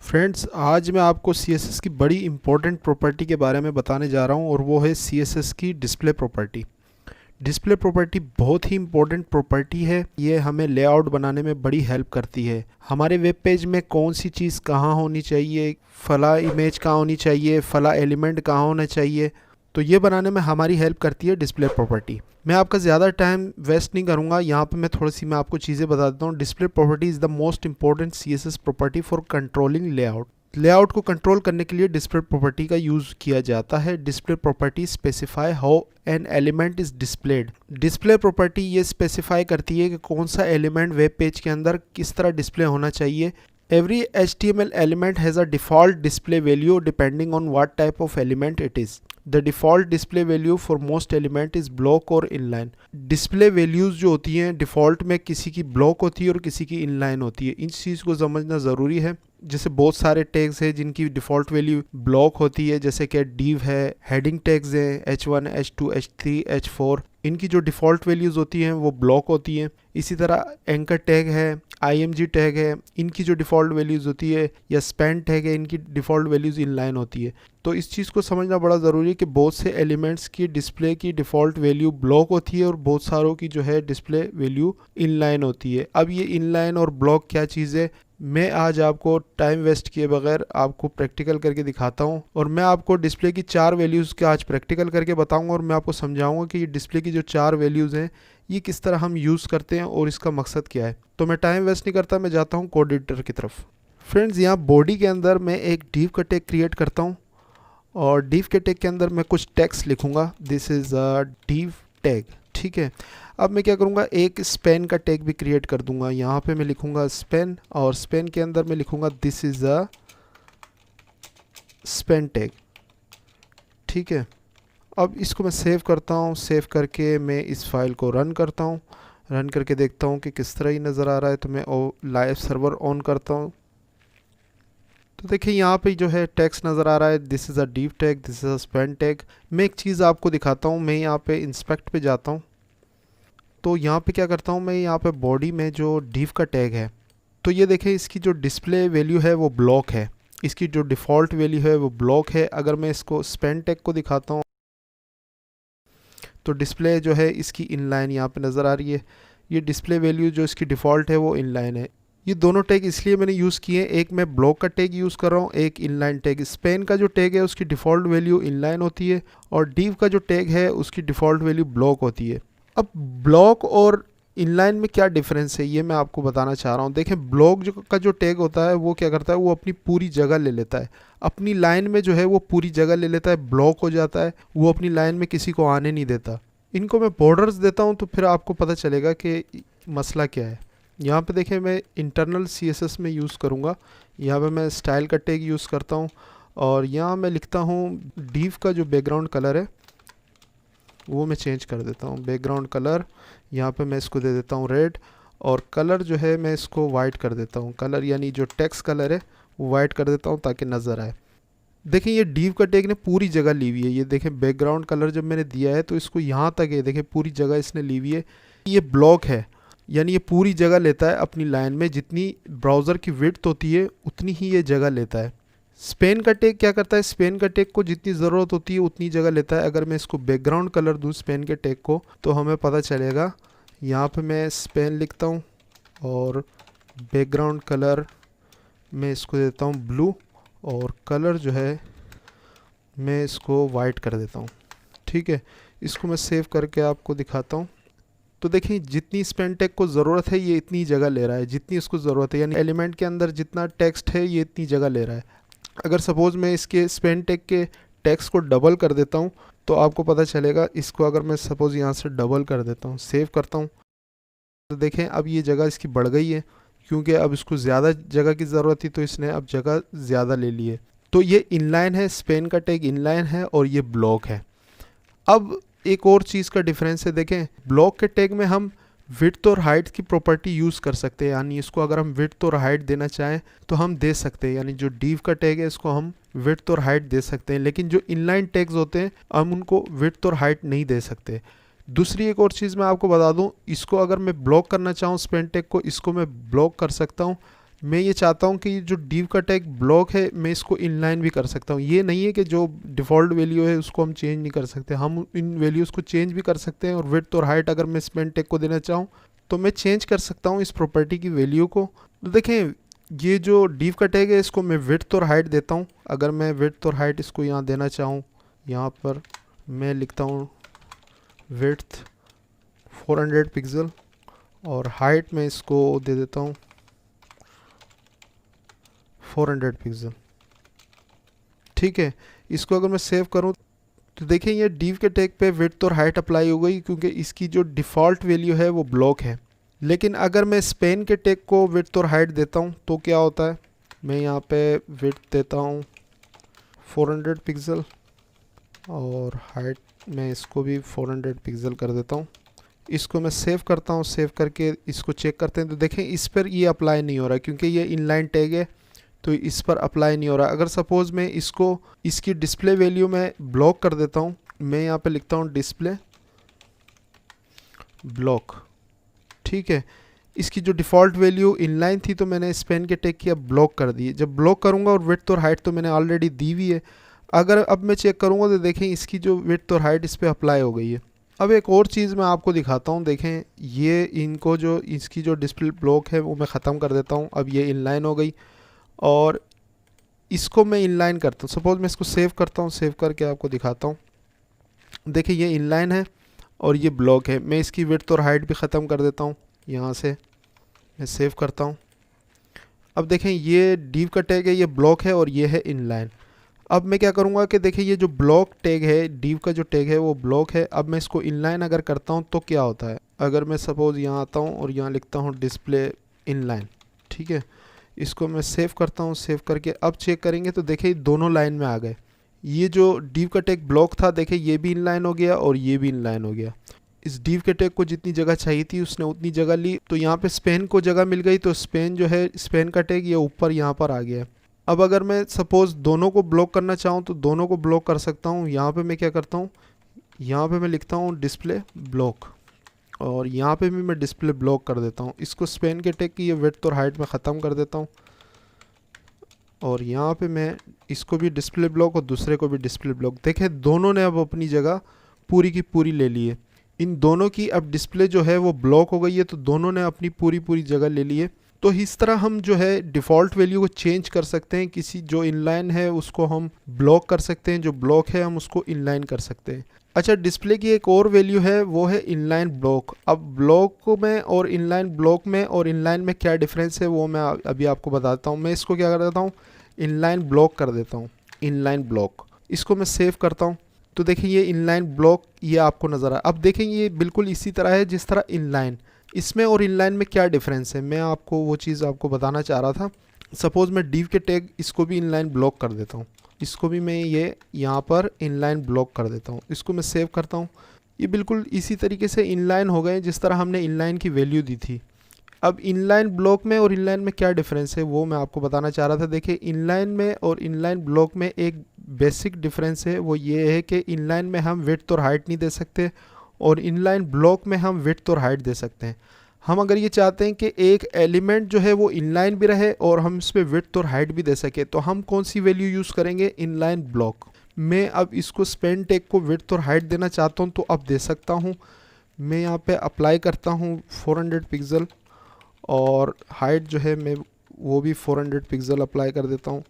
Friends, आज मैं आपको CSS की बड़ी इंपॉर्टेंट प्रॉपर्टी के बारे में बताने जा रहा हूँ और वो है CSS की डिस्प्ले प्रॉपर्टी। डिस्प्ले प्रॉपर्टी बहुत ही इंपॉर्टेंट प्रॉपर्टी है। ये हमें लेआउट बनाने में बड़ी हेल्प करती है। हमारे वेब पेज में कौन सी चीज़ कहाँ होनी चाहिए, फला इमेज कहाँ होनी चाहिए, फला एलिमेंट कहाँ होना चाहिए, तो ये बनाने में हमारी हेल्प करती है डिस्प्ले प्रॉपर्टी। मैं आपका ज़्यादा टाइम वेस्ट नहीं करूँगा। यहाँ पे मैं आपको चीज़ें बता देता हूँ। Display property is the most important CSS property for controlling layout. Layout को कंट्रोल करने के लिए डिस्प्ले प्रॉपर्टी का यूज़ किया जाता है। Display property specify how an element is displayed. Display property ये स्पेसिफाई करती है कि कौन सा एलिमेंट वेब पेज के अंदर किस तरह डिस्प्ले होना चाहिए। Every HTML element has a default display value depending on what type of element it is. The default display value for most element is block or inline. Display values जो होती हैं default में किसी की block होती है और किसी की inline होती है। इन चीज़ को समझना ज़रूरी है। जैसे बहुत सारे टैग्स हैं जिनकी डिफ़ॉल्ट वैल्यू ब्लॉक होती है, जैसे कि div है, हेडिंग टैग्स हैं H1, H2, H3, H4, इनकी जो डिफ़ॉल्ट वैल्यूज़ होती हैं वो ब्लॉक होती हैं। इसी तरह एंकर टैग है, IMG टैग है, इनकी जो डिफ़ॉल्ट वैल्यूज़ होती है, या स्पैन टैग है, इनकी डिफ़ॉल्ट वैल्यूज़ इनलाइन होती है। तो इस चीज़ को समझना बड़ा ज़रूरी है कि बहुत से एलिमेंट्स की डिस्प्ले की डिफ़ॉल्ट वैल्यू ब्लॉक होती है और बहुत सारों की जो है डिस्प्ले वैल्यू इनलाइन होती है। अब ये इनलाइन और ब्लॉक क्या चीज़ है, मैं आज आपको टाइम वेस्ट किए बगैर आपको प्रैक्टिकल करके दिखाता हूँ और मैं आपको डिस्प्ले की 4 वैल्यूज़ के आज प्रैक्टिकल करके बताऊँगा और मैं आपको समझाऊँगा कि ये डिस्प्ले की जो 4 वैल्यूज़ हैं ये किस तरह हम यूज़ करते हैं और इसका मकसद क्या है। तो मैं टाइम वेस्ट नहीं करता, मैं जाता हूँ कोड एडिटर की तरफ। फ्रेंड्स, यहाँ बॉडी के अंदर मैं एक div का टैग क्रिएट करता हूँ और div के टैग के अंदर मैं कुछ टेक्स्ट लिखूँगा। This is a div tag, ठीक है। अब मैं क्या करूँगा, एक स्पेन का टैग भी क्रिएट कर दूँगा। यहाँ पे मैं लिखूँगा स्पेन और स्पेन के अंदर मैं लिखूँगा this is a Spain tag, ठीक है। अब इसको मैं सेव करता हूँ। सेव करके मैं इस फाइल को रन करता हूँ। रन करके देखता हूँ कि किस तरह ही नज़र आ रहा है। तो मैं लाइव सर्वर ऑन करता हूँ। तो देखिए यहाँ पे जो है टेक्स्ट नज़र आ रहा है, this is a div tag, this is a Spain tag. मैं एक चीज़ आपको दिखाता हूँ। मैं यहाँ पे इंस्पेक्ट पे जाता हूँ। तो यहाँ पे क्या करता हूँ, मैं यहाँ पे बॉडी में जो div का टैग है, तो ये देखें इसकी जो डिस्प्ले वैल्यू है वो ब्लॉक है। इसकी जो डिफ़ॉल्ट वैल्यू है वो ब्लॉक है। अगर मैं इसको स्पेन टैग को दिखाता हूँ तो डिस्प्ले जो है इसकी इनलाइन यहाँ पे नज़र आ रही है। ये डिस्प्ले वैल्यू जो इसकी डिफ़ॉल्ट है वो इनलाइन है। ये दोनों टैग इसलिए मैंने यूज़ किए, एक मैं ब्लॉक का टैग यूज़ कर रहा हूँ, एक इनलाइन टैग। स्पेन का जो टैग है उसकी डिफ़ॉल्ट वैल्यू इनलाइन होती है और div का जो टैग है उसकी डिफ़ॉल्ट वैल्यू ब्लॉक होती है। अब ब्लॉक और इनलाइन में क्या डिफरेंस है ये मैं आपको बताना चाह रहा हूँ। देखें, ब्लॉक का जो टैग होता है वो क्या करता है, वो अपनी पूरी जगह ले लेता है। अपनी लाइन में जो है वो पूरी जगह ले लेता है, ब्लॉक हो जाता है, वो अपनी लाइन में किसी को आने नहीं देता। इनको मैं बॉर्डर्स देता हूँ तो फिर आपको पता चलेगा कि मसला क्या है। यहाँ पे देखें, मैं इंटरनल CSS में यूज़ करूँगा। यहाँ पे मैं स्टाइल का टैग यूज़ करता हूँ और यहाँ मैं लिखता हूँ div का जो बैकग्राउंड कलर है वो मैं चेंज कर देता हूँ। बैकग्राउंड कलर यहाँ पे मैं इसको दे देता हूँ रेड और कलर जो है मैं इसको वाइट कर देता हूँ। कलर यानी जो टेक्स्ट कलर है वो वाइट कर देता हूँ ताकि नज़र आए। देखें, ये div का टैग ने पूरी जगह ली हुई है। ये देखें, बैकग्राउंड कलर जब मैंने दिया है तो इसको यहाँ तक है, देखें पूरी जगह इसने ली हुई है। ये ब्लॉक है यानी ये पूरी जगह लेता है अपनी लाइन में। जितनी ब्राउज़र की विड्थ होती है उतनी ही ये जगह लेता है। स्पेन का टैग क्या करता है, स्पेन का टैग को जितनी ज़रूरत होती है उतनी जगह लेता है। अगर मैं इसको बैकग्राउंड कलर दूँ स्पेन के टैग को तो हमें पता चलेगा। यहाँ पे मैं स्पेन लिखता हूँ और बैकग्राउंड कलर मैं इसको देता हूँ ब्लू और कलर जो है मैं इसको वाइट कर देता हूँ, ठीक है। इसको मैं सेव करके आपको दिखाता हूँ। तो देखिए, जितनी स्पेन टैग को ज़रूरत है ये इतनी जगह ले रहा है जितनी इसको ज़रूरत है, यानी एलिमेंट के अंदर जितना टेक्स्ट है ये इतनी जगह ले रहा है। अगर सपोज़ मैं इसके स्पेन टैग के टेक्स्ट को डबल कर देता हूँ तो आपको पता चलेगा। इसको अगर मैं सपोज़ यहाँ से डबल कर देता हूँ, सेव करता हूँ, तो देखें अब ये जगह इसकी बढ़ गई है क्योंकि अब इसको ज़्यादा जगह की ज़रूरत थी तो इसने अब जगह ज़्यादा ले ली है। तो ये इनलाइन है, स्पेन का टैग इनलाइन है और ये ब्लॉक है। अब एक और चीज़ का डिफरेंस है। देखें, ब्लॉक के टैग में हम विड्थ और हाइट की प्रॉपर्टी यूज़ कर सकते हैं, यानी इसको अगर हम विड्थ और हाइट देना चाहें तो हम दे सकते हैं। यानी जो div का टैग है इसको हम विड्थ और हाइट दे सकते हैं, लेकिन जो इनलाइन टैग्स होते हैं हम उनको विड्थ और हाइट नहीं दे सकते। दूसरी एक और चीज़ मैं आपको बता दूं, इसको अगर मैं ब्लॉक करना चाहूँ स्पेन टैग को, इसको मैं ब्लॉक कर सकता हूँ मैं ये चाहता हूँ कि जो div का टैग ब्लॉक है मैं इसको इनलाइन भी कर सकता हूँ। ये नहीं है कि जो डिफ़ॉल्ट वैल्यू है उसको हम चेंज नहीं कर सकते, हम इन वैल्यूज़ को चेंज भी कर सकते हैं। और विड्थ और हाइट अगर मैं स्पेन टैग को देना चाहूँ तो मैं चेंज कर सकता हूँ इस प्रॉपर्टी की वैल्यू को। तो देखें ये जो div का टैग है इसको मैं विड्थ और हाइट देता हूँ। अगर मैं विड्थ और हाइट इसको यहाँ देना चाहूँ, यहाँ पर मैं लिखता हूँ विड्थ 400 पिक्सल और हाइट में इसको दे देता हूँ 400 पिक्सल। ठीक है, इसको अगर मैं सेव करूँ तो देखें ये div के टैग पे विड्थ और हाइट अप्लाई हो गई क्योंकि इसकी जो डिफ़ॉल्ट वैल्यू है वो ब्लॉक है। लेकिन अगर मैं स्पेन के टैग को विड्थ और हाइट देता हूँ तो क्या होता है, मैं यहाँ पे विड्थ देता हूँ 400 पिक्सल और हाइट में इसको भी 400 पिक्सल कर देता हूँ। इसको मैं सेव करता हूँ, सेव करके इसको चेक करते हैं तो देखें इस पर ये अप्लाई नहीं हो रहा क्योंकि ये इनलाइन टैग है तो इस पर अप्लाई नहीं हो रहा। अगर सपोज़ मैं इसको इसकी डिस्प्ले वैल्यू में ब्लॉक कर देता हूँ, मैं यहाँ पे लिखता हूँ डिस्प्ले ब्लॉक। ठीक है, इसकी जो डिफ़ॉल्ट वैल्यू इनलाइन थी तो मैंने स्पेन के टैग की अब ब्लॉक कर दी। जब ब्लॉक करूँगा और विड्थ और हाइट तो मैंने ऑलरेडी दी हुई है, अगर अब मैं चेक करूँगा तो देखें इसकी जो विड्थ और हाइट इस पर अप्लाई हो गई है। अब एक और चीज़ मैं आपको दिखाता हूँ, देखें ये इनको जो इसकी जो डिस्प्ले ब्लॉक है वो मैं ख़त्म कर देता हूँ। अब ये इनलाइन हो गई और इसको मैं इनलाइन करता हूँ। सपोज़ मैं इसको सेव करता हूँ, सेव करके आपको दिखाता हूँ। देखिए ये इनलाइन है और ये ब्लॉक है। मैं इसकी विड्थ और हाइट भी ख़त्म कर देता हूँ, यहाँ से मैं सेव करता हूँ। अब देखें ये div का टैग है, ये ब्लॉक है और ये है इनलाइन। अब मैं क्या करूँगा कि देखिए ये जो ब्लॉक टैग है, div का जो टैग है वो ब्लॉक है। अब मैं इसको इनलाइन अगर करता हूँ तो क्या होता है, अगर मैं सपोज़ यहाँ आता हूँ और यहाँ लिखता हूँ डिस्प्ले इनलाइन। ठीक है, इसको मैं सेव करता हूँ, सेव करके अब चेक करेंगे तो देखिए दोनों लाइन में आ गए। ये जो div का टैग ब्लॉक था देखिए ये भी इनलाइन हो गया और ये भी इनलाइन हो गया। इस div के टैग को जितनी जगह चाहिए थी उसने उतनी जगह ली, तो यहाँ पे स्पेन को जगह मिल गई तो स्पेन जो है स्पेन का टैग ये ऊपर यहाँ पर आ गया। अब अगर मैं सपोज़ दोनों को ब्लॉक करना चाहूँ तो दोनों को ब्लॉक कर सकता हूँ। यहाँ पे मैं क्या करता हूँ, यहाँ पे मैं लिखता हूँ डिस्प्ले ब्लॉक और यहाँ पे भी मैं डिस्प्ले ब्लॉक कर देता हूँ। इसको स्पेन के टैग की ये विड्थ और हाइट में ख़त्म कर देता हूँ और यहाँ पे मैं इसको भी डिस्प्ले ब्लॉक और दूसरे को भी डिस्प्ले ब्लॉक। देखें दोनों ने अब अपनी जगह पूरी की पूरी ले ली है। इन दोनों की अब डिस्प्ले जो है वो ब्लॉक हो गई है तो दोनों ने अपनी पूरी जगह ले ली है। तो इस तरह हम जो है डिफ़ॉल्ट वैल्यू को चेंज कर सकते हैं। किसी जो इनलाइन है उसको हम ब्लॉक कर सकते हैं, जो ब्लॉक है हम उसको इनलाइन कर सकते हैं। अच्छा, डिस्प्ले की एक और वैल्यू है वो है इनलाइन ब्लॉक। अब ब्लॉक में और इनलाइन ब्लॉक में और इनलाइन में क्या डिफरेंस है वो मैं अभी आपको बताता हूँ। मैं इसको क्या कर देता हूँ, इनलाइन ब्लॉक कर देता हूँ, इनलाइन ब्लॉक। इसको मैं सेव करता हूँ तो देखिए ये इनलाइन ब्लॉक ये आपको नज़र आया। अब देखें ये बिल्कुल इसी तरह है जिस तरह इनलाइन। इसमें और इनलाइन में क्या डिफरेंस है, मैं आपको वो चीज़ आपको बताना चाह रहा था। सपोज़ मैं div के टैग इसको भी इनलाइन ब्लॉक कर देता हूँ, इसको भी मैं ये यहाँ पर इनलाइन ब्लॉक कर देता हूँ। इसको मैं सेव करता हूँ, ये बिल्कुल इसी तरीके से इनलाइन हो गए जिस तरह हमने इनलाइन की वैल्यू दी थी। अब इनलाइन ब्लॉक में और इनलाइन में क्या डिफरेंस है वो मैं आपको बताना चाह रहा था। देखिए इनलाइन में और इनलाइन ब्लॉक में एक बेसिक डिफरेंस है, वो ये है कि इनलाइन में हम विड्थ और हाइट नहीं दे सकते और इनलाइन ब्लॉक में हम विड्थ और हाइट दे सकते हैं। हम अगर ये चाहते हैं कि एक एलिमेंट जो है वो इनलाइन भी रहे और हम इस पर विड्थ और हाइट भी दे सके तो हम कौन सी वैल्यू यूज़ करेंगे, इनलाइन ब्लॉक। मैं अब इसको स्पेन टैग को विड्थ और हाइट देना चाहता हूँ तो अब दे सकता हूँ। मैं यहाँ पे अप्लाई करता हूँ 400 पिक्सल और हाइट जो है मैं वो भी 400 पिक्सल अप्लाई कर देता हूँ।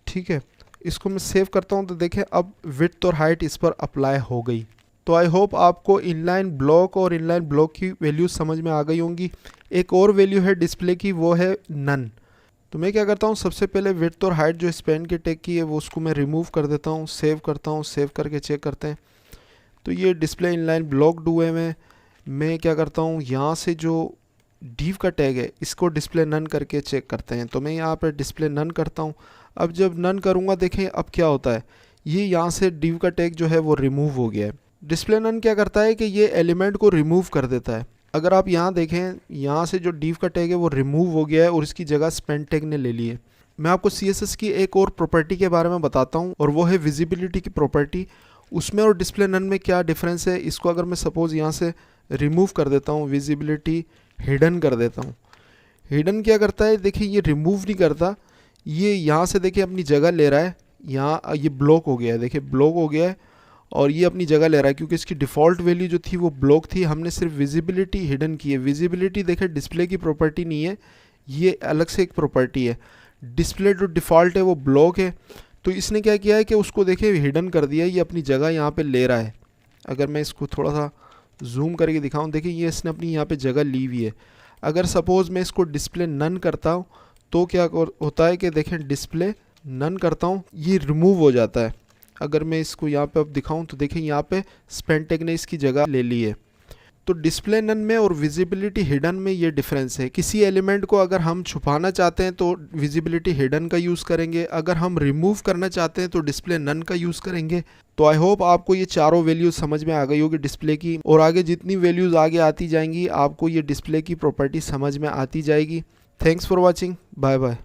ठीक है, इसको मैं सेव करता हूँ तो देखें अब विड्थ और हाइट इस पर अप्लाई हो गई। तो आई होप आपको इनलाइन ब्लॉक और इनलाइन ब्लॉक की वैल्यू समझ में आ गई होंगी। एक और वैल्यू है डिस्प्ले की, वो है नन। तो मैं क्या करता हूँ, सबसे पहले विड्थ और हाइट जो स्पेन के टैग की है वो उसको मैं रिमूव कर देता हूँ, सेव करता हूँ। सेव करके चेक करते हैं तो ये डिस्प्ले इनलाइन ब्लॉक्ड हुए में मैं क्या करता हूँ, यहाँ से जो div का टैग है इसको डिस्प्ले नन करके चेक करते हैं। तो मैं यहाँ पर डिस्प्ले नन करता हूँ। अब जब नन करूँगा देखें अब क्या होता है, ये यहाँ से div का टैग जो है वो रिमूव हो गया है। डिस्प्ले नन क्या करता है कि ये एलिमेंट को रिमूव कर देता है। अगर आप यहाँ देखें, यहाँ से जो div का टैग है वो रिमूव हो गया है और इसकी जगह स्पेन टैग ने ले ली है। मैं आपको CSS की एक और प्रॉपर्टी के बारे में बताता हूँ और वो है विजिबिलिटी की प्रॉपर्टी। उसमें और डिस्प्ले नन में क्या डिफरेंस है, इसको अगर मैं सपोज़ यहाँ से रिमूव कर देता हूँ, विजिबिलिटी हिडन कर देता हूँ। हिडन क्या करता है, देखिए ये रिमूव नहीं करता, ये यहाँ से देखिए अपनी जगह ले रहा है, यहाँ ये ब्लॉक हो गया है, देखिए ब्लॉक हो गया है और ये अपनी जगह ले रहा है क्योंकि इसकी डिफ़ॉल्ट वैल्यू जो थी वो ब्लॉक थी, हमने सिर्फ विजिबिलिटी हिडन की है। विजिबिलिटी देखिए डिस्प्ले की प्रॉपर्टी नहीं है, ये अलग से एक प्रॉपर्टी है। डिस्प्ले जो डिफ़ॉल्ट है वो ब्लॉक है, तो इसने क्या किया है कि उसको देखिए हिडन कर दिया, ये अपनी जगह यहाँ पे ले रहा है। अगर मैं इसको थोड़ा सा जूम करके दिखाऊं, देखिए ये इसने अपनी यहाँ पे जगह ली हुई है। अगर सपोज़ मैं इसको डिस्प्ले नन करता हूँ तो क्या होता है कि देखें डिस्प्ले नन करता हूँ, ये रिमूव हो जाता है। अगर मैं इसको यहाँ पे अब दिखाऊं तो देखिए यहाँ पे स्पेंटेक ने इसकी जगह ले ली है। तो डिस्प्ले नन में और विजिबिलिटी हिडन में ये डिफरेंस है। किसी एलिमेंट को अगर हम छुपाना चाहते हैं तो विजिबिलिटी हिडन का यूज़ करेंगे, अगर हम रिमूव करना चाहते हैं तो डिस्प्ले नन का यूज़ करेंगे। तो आई होप आपको ये चारों वैल्यूज़ समझ में आ गई होगी डिस्प्ले की, और आगे जितनी वैल्यूज़ आगे आती जाएंगी आपको ये डिस्प्ले की प्रॉपर्टी समझ में आती जाएगी। Thanks for watching, bye bye.